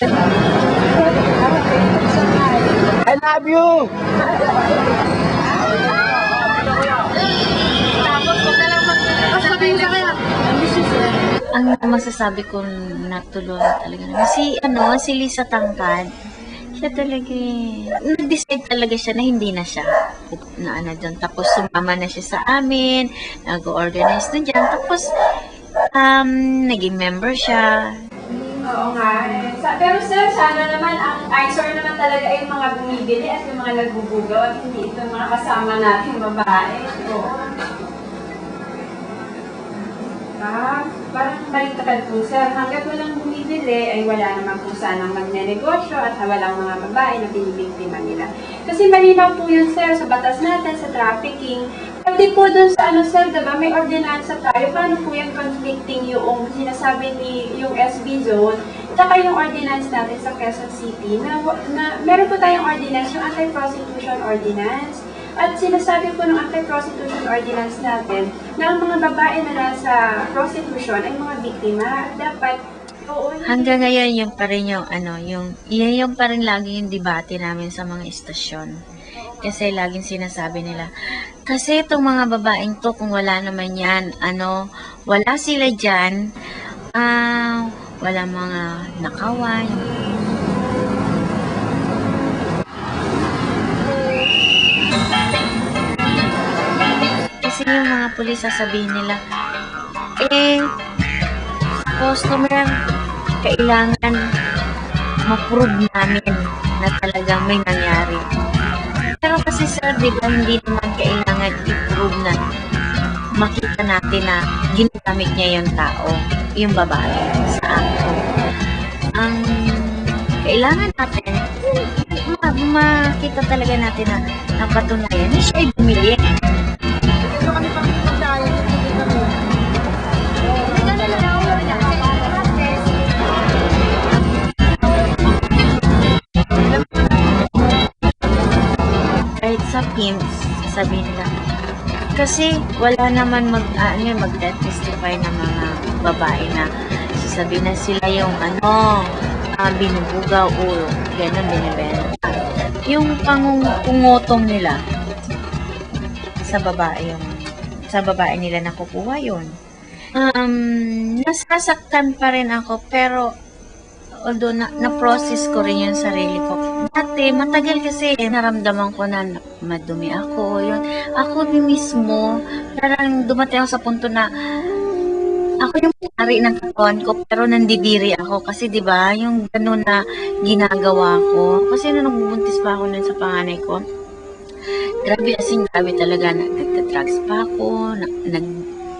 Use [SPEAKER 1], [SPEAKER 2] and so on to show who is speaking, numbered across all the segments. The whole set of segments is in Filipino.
[SPEAKER 1] I love you!
[SPEAKER 2] Ang masasabi ko natulungan talaga namin si Lisa Tangkad. Siya talaga nag-decide talaga siya na hindi na siya na ano dyan. Tapos sumama na siya sa amin, nag-organize na dyan. Tapos naging member siya.
[SPEAKER 3] Oo nga. Pero sir, sana naman ang answer naman talaga ay yung mga bumibili at yung mga nagbubugaw at hindi itong mga kasama natin babae. Oo. Parang baliktad po sir. Hanggat walang bumibili ay wala naman po sanang magnenegosyo at walang mga babae na binibiktima nila. Kasi malinaw po yun sir sa batas natin, sa trafficking. Pwede po dun sa ano sir, diba, may ordinansa tayo. Paano po yung conflicting yung sinasabi ni yung SB zone saka yung ordinance natin sa Quezon City na meron po tayong ordinance, yung anti-prostitution ordinance. At sinasabi po ng anti-prostitution ordinance natin na ang mga babae na nasa prostitution ay mga biktima. Dapat
[SPEAKER 2] Hanggang ngayon yung pa rin yung yung pa rin lagi yung debate namin sa mga istasyon. Kasi laging sinasabi nila, kasi itong mga babaeng to, kung wala naman yan, wala sila dyan, wala mga nakawan. Kasi yung mga pulis sasabihin nila, customer, kailangan ma-prove namin na talagang may nangyari. Pero kasi sir, di ba, hindi naman kailangan i-prove na makita natin na ginagamit niya yung tao, yung babae sa akin. Ang kailangan natin, makita talaga natin na napatunayan na siya ay bumili. Kahit sa pimps, sasabihin nila, kasi wala naman mag-testify ng mga babae na sasabihin na sila yung binubugaw o gano'n binibenta. Yung pangungutong nila sa babae nila nakukuha yun. Nasasaktan pa rin ako, pero although na-process ko rin yung sarili ko. Dati, matagal kasi naramdaman ko na madumi ako. Yun. Ako mismo, parang dumating ako sa punto na ako yung pari ng katawan ko, pero nandidiri ako. Kasi diba, yung gano'n na ginagawa ko. Kasi nung nagbubuntis pa ako nun sa panganay ko, grabe talaga. Nagka-drugs pa ako,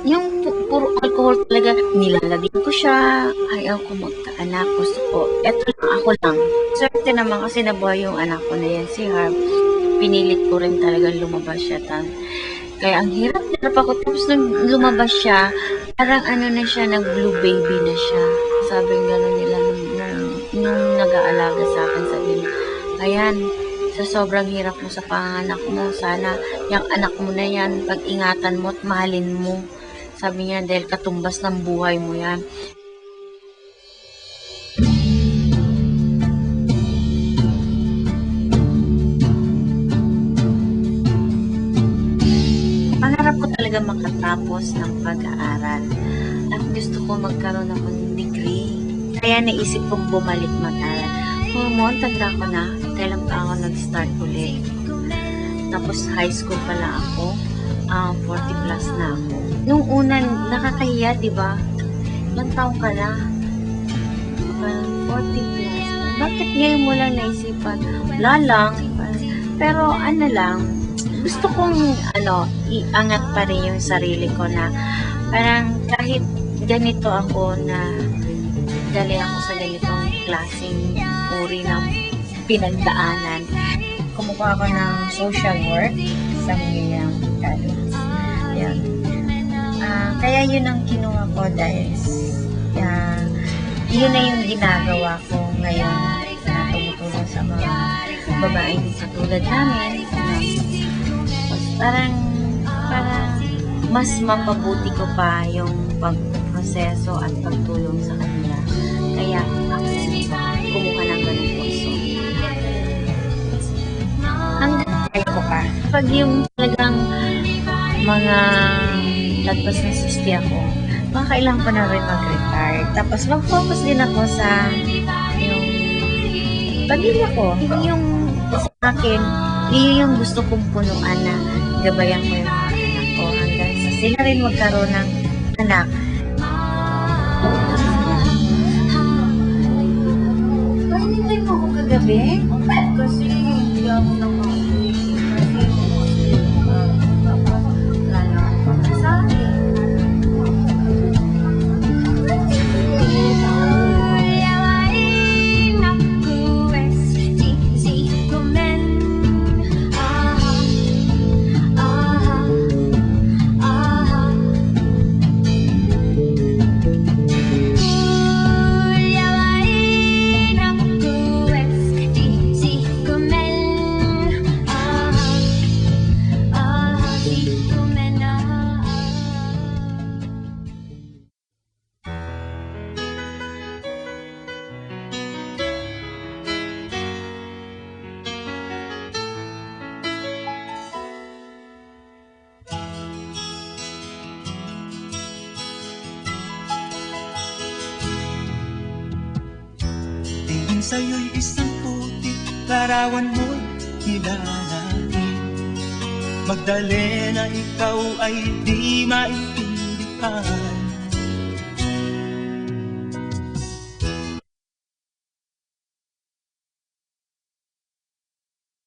[SPEAKER 2] yung puro alcohol talaga, nilalagyan ko siya, ayaw ko magkaanak, gusto ko, eto lang, ako lang. Swerte naman kasi nabuhay yung anak ko na yan, si Harv. Pinilit ko rin talaga lumabas siya. Kaya ang hirap ako. Tapos nung lumabas siya, parang na siya, nag-blue baby na siya. Sabi gano'n nila nung nag-aalaga sa akin, sabi niya, ayan, sa sobrang hirap mo sa panganak mo, sana yung anak mo na yan, pag-ingatan mo at mahalin mo. Sabi niya, dahil katumbas ng buhay mo yan. Pangarap ko talaga makatapos ng pag-aaral. At gusto ko magkaroon ng degree. Kaya naisip kong bumalik mag-aral. Tanda ko na, kailan pa ako nag-start ulit. Tapos high school pala ako, 40 plus na ako. Nung una, nakakahiya, diba? Ilang taong ka na? 40 plus. Bakit ngayon mo lang naisipan? Wala lang. Pero lang, gusto kong iangat pa rin yung sarili ko na parang kahit ganito ako na dali ako sa ganitong klaseng uri ng pinagdaanan. Kumukuha ako ng social work sa Miriam College. Yan. Kaya yun ang kinuha ko dahil yun na yung ginagawa ko ngayon na tumutulong sa mga babaeng katulad namin. Parang mas mapabuti ko pa yung pagproseso at pagtulong sa kanila. Kaya ako kumuha pag yung talagang mga lagpas na 60 ako, baka kailangan ko na rin mag-retire. Tapos mag-focus din ako sa yung pamilya ko. Yung sa akin, yun yung gusto kong punuan na gabayan ko yung mga anak ko hanggang sa sila rin magkaroon ng anak. Pahinintay mo ako kagabi? Kasi hindi ako nakauwi. Kasi lalo ako sa akin.
[SPEAKER 1] Tingin sa'yo'y isang puti, larawan mo'y hilalain. Magdalena, ikaw ay di maintindihan.